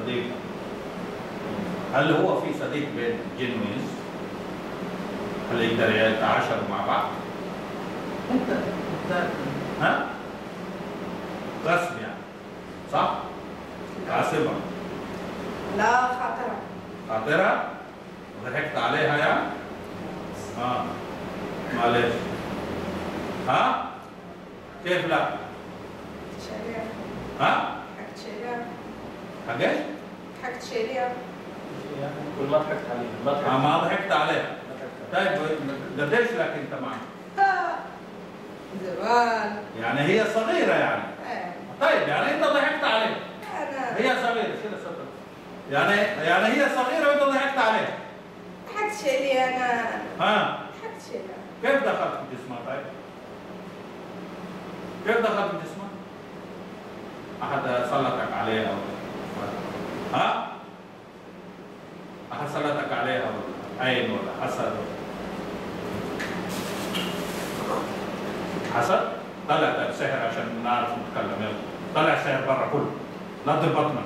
صديق. هل هو في صديق بين جن وإنس؟ هل يقدر يتعاشروا مع بعض؟ انت ها؟ غصب يعني صح؟ غاصبة. لا خاطرة. خاطرة؟ ضحكت عليها يعني؟ معلش. ها؟ كيف لا؟ شريعة. ها؟ حكت شريعة. حق ايش؟ حكت شريعة. ما ضحكت عليها. ما ضحكت عليها. طيب قديش لك انت معي؟ زمان. يعني هي صغيرة يعني؟ طيب يعني انت ضحكت عليها. هي صغيرة، شيل السطر. يعني هي صغيرة وانت ضحكت عليها. حكت شريعة انا. حكت شريعة. كيف دخلت في جسمها طيب؟ كيف دخلت في جسمها؟ أحد سلطك عليها أو أحد سلطك عليها ولا عين ولا حسد؟ حسد؟ طلع سحر عشان نعرف نتكلم. يلا طلع سحر برا كله. نظف بطنك.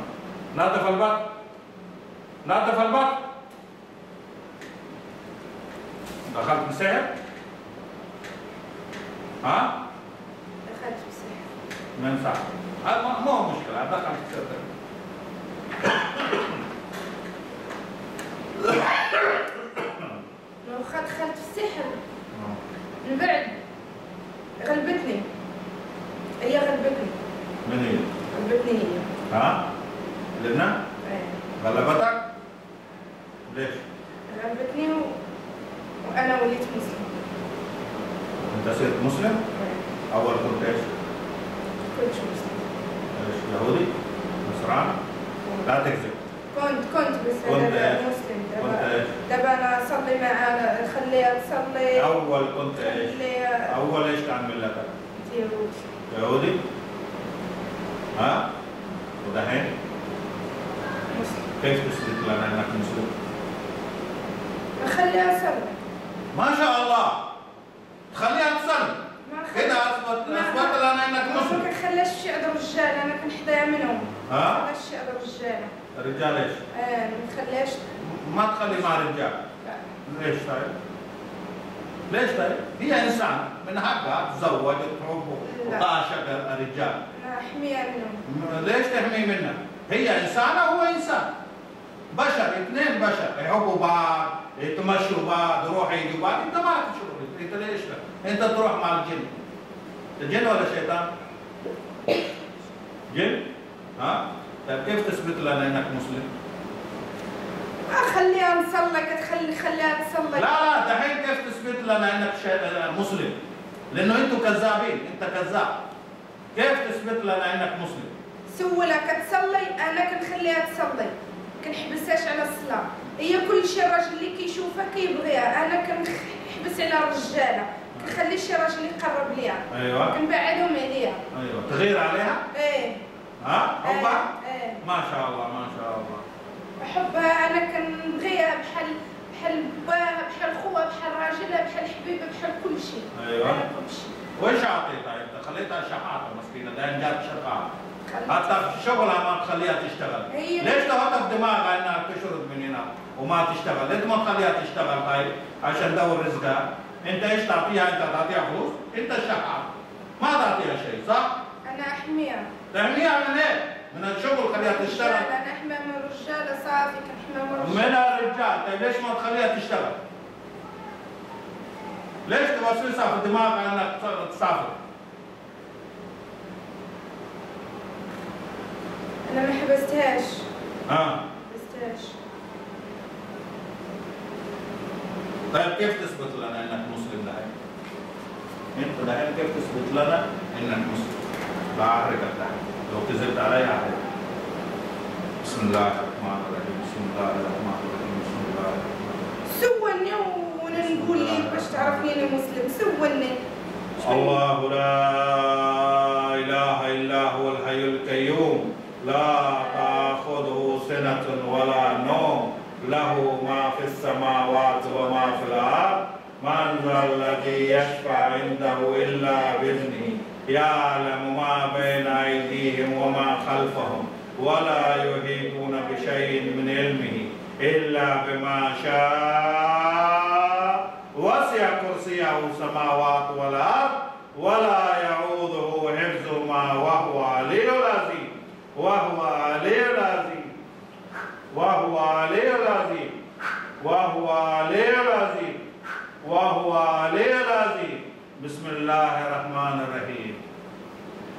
نظف البطن. نظف البطن. دخلت بسحر؟ دخلت بسحر. من سحر. ما هو مشكلة، دخلت بسحر. لو دخلت في السحر من بعد غلبتني. هي غلبتني. من هي؟ غلبتني هي. لبنى؟ ايه. غلبتك؟ ليش؟ غلبتني وانا وليت مسلم. انت صرت مسلم؟ ايه. اول كنت ايش؟ كنت مسلم. ايش يهودي؟ نصراني؟ لا تكذب. كنت بس انا مسلم. كنت ايش؟ دابا انا اصلي معاها، خليها تصلي. اول كنت ايش؟ اول ايش كان ملتك؟ يهودي. يهودي؟ ودحين؟ مسلم. كيف تثبت لنا انك مسلم؟ خليها تصلي. ما شاء الله. تخليها تصلي. كده اثبت لنا انك مسلم. ما كنخليش شي عند الرجال، انا كنحداها منهم. ما كنخليش شي عند الرجال. الرجال ايش؟ ما نخليش. ما تخلي مع رجال. لا. ليش طيب؟ ليش طيب؟ هي انسان من حقها تتزوج وتحب وتعشق الرجال. انا احميها منهم. ليش تحمي منها؟ هي انسانه وهو انسان. بشر، اثنين بشر يحبوا بعض، يتمشوا بعض، يروحوا يجوا بعض، انت ما تشوف انت ليش لا؟ انت تروح مع الجن. الجن ولا شيطان؟ جن؟ طيب كيف تثبت لنا انك مسلم؟ خليها نصلي. خليها تصلي. لا دحين كيف تثبت لنا انك مسلم؟ لانه انتم كذابين، انت كذاب. كيف تثبت لنا انك مسلم؟ سولها كتصلي، انا كنخليها تصلي. كنحبسهاش على الصلاه. هي كل شيء الراجل اللي كيشوفها كيبغيها، انا كنحبس على الرجاله. كنخلي شي راجل يقرب ليها. ايوه. كنبعدهم عليها. ايوه. تغير عليها؟ ايه. حبها؟ ايه. ما شاء الله ما شاء الله. حبها انا كنبغيها بحال باها، بحال خوها، بحال راجلها، بحال حبيبها، بحال كل شيء. ايوه. انا كل شيء. وايش اعطيتها انت؟ خليتها شحاطه مسكينه، دايما جات شغاله. حتى في شغلها ما تخليها تشتغل. ليش تحطها في دماغها انها تشرد من هنا وما تشتغل؟ ليش ما تخليها تشتغل طيب؟ عشان تدور رزقها. انت ايش تعطيها؟ انت تعطيها فلوس؟ انت الشحات. ما تعطيها شيء، صح؟ انا احميها. تحميها من ايه؟ من الشغل خليها تشتغل. انا احميها من الرجال صافي، كنحميها من الرجال. من الرجال، طيب ليش ما تخليها تشتغل؟ ليش توسوسها في دماغها انك تسافر؟ انا ما حبستهاش. ما حبستهاش. طيب كيف تثبت لنا انك مسلم دحين؟ انت دحين كيف تثبت لنا انك مسلم؟ بعرفك دحين، لو كذبت علي اعرف. بسم الله الرحمن الرحيم، بسم الله الرحمن الرحيم، بسم الله الرحمن الرحيم. سولني وانا نقول لك باش تعرفني اني مسلم، سولني. الله لا اله الا هو الحي القيوم، لا تأخذه سنة ولا نوم، له ما في السماوات وما في الأرض، من ذا الذي يشفع عنده إلا بإذنه، يعلم ما بين أيديهم وما خلفهم، ولا يحيطون بشيء من علمه إلا بما شاء وسع كرسيه السماوات والأرض ولا يعوده حفظهما وهو العلي العظيم وهو العلي العظيم وهو العلي العظيم وهو العلي العظيم وهو العلي العظيم. بسم الله الرحمن الرحيم.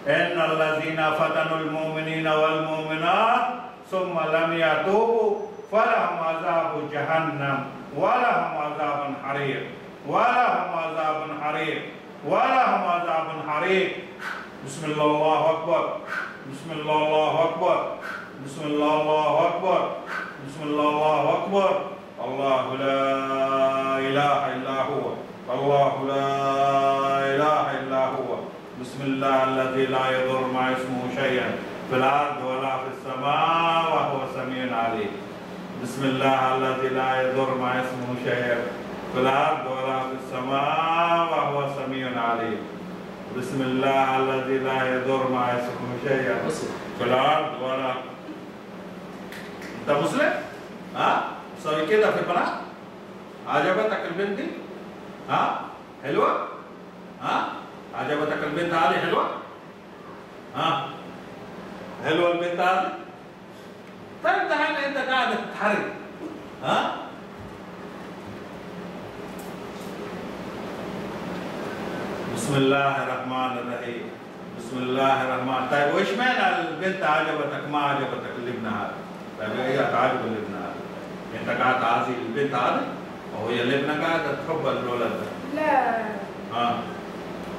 إن الذين فتنوا المؤمنين والمؤمنات ثم لم يتوبوا فلهم عذاب جهنم ولهم عذاب حريق ولهم عذاب حريق ولهم عذاب حريق. بسم الله الله أكبر. بسم الله الله أكبر. بسم الله الله أكبر. بسم الله الله أكبر. الله لا إله إلا هو. الله لا إله إلا هو. بسم الله الذي لا يضر مع اسمه شيئا في الأرض ولا في السماء وهو سميع عليم. بسم الله الذي لا يضر مع اسمه شيئا في الأرض ولا في السماء وهو سميع عليم. بسم الله الذي لا يضر مع اسمه شيئا في الأرض ولا. أنت مسلم؟ ها؟ سوي كده في البنات؟ عجبتك البنت دي؟ ها؟ حلوة؟ ها؟ عجبتك البنت هذه حلوة؟ ها؟ حلوة البنت هذه؟ طيب تعال انت قاعد تتحرك. ها؟ بسم الله الرحمن الرحيم. بسم الله الرحمن. طيب وايش معنى البنت عجبتك ما عجبتك الابن هذا؟ طيب هي تعجب الابن هذا. انت قاعد تعزي البنت هذه؟ وهي الابن قاعدة تحب الولد ده. لا. ها؟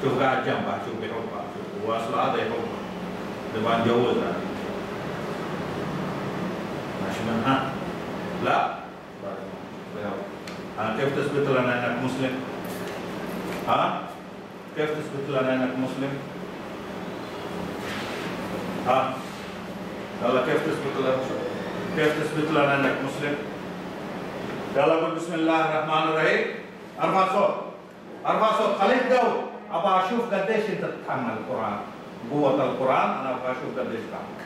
شوف قاعد جنبها شوف بيحبها شوف هو اصلا هذا يحبها. نبغى نجوزها. ماشي من ها؟ لا؟ كيف تثبت لنا انك مسلم؟ ها؟ كيف تثبت لنا انك مسلم؟ ها؟ يلا كيف تثبت لنا؟ كيف تثبت لنا انك مسلم؟ يلا قول بسم الله الرحمن الرحيم. ارفع صوت. ارفع صوت خليك دور. ابغى اشوف قديش انت تتحمل القران. قوة القران انا ابغى اشوف قديش تتحمل.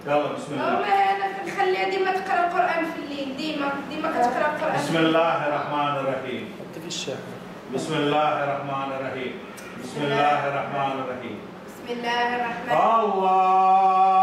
يلا بسم الله. والله انا كنخليها ديما تقرا القران في الليل ديما كتقرا القران. بسم الله الرحمن الرحيم. حتى في الشاحن. بسم الله الرحمن الرحيم. بسم الله الرحمن الرحيم. بسم الله الرحمن الله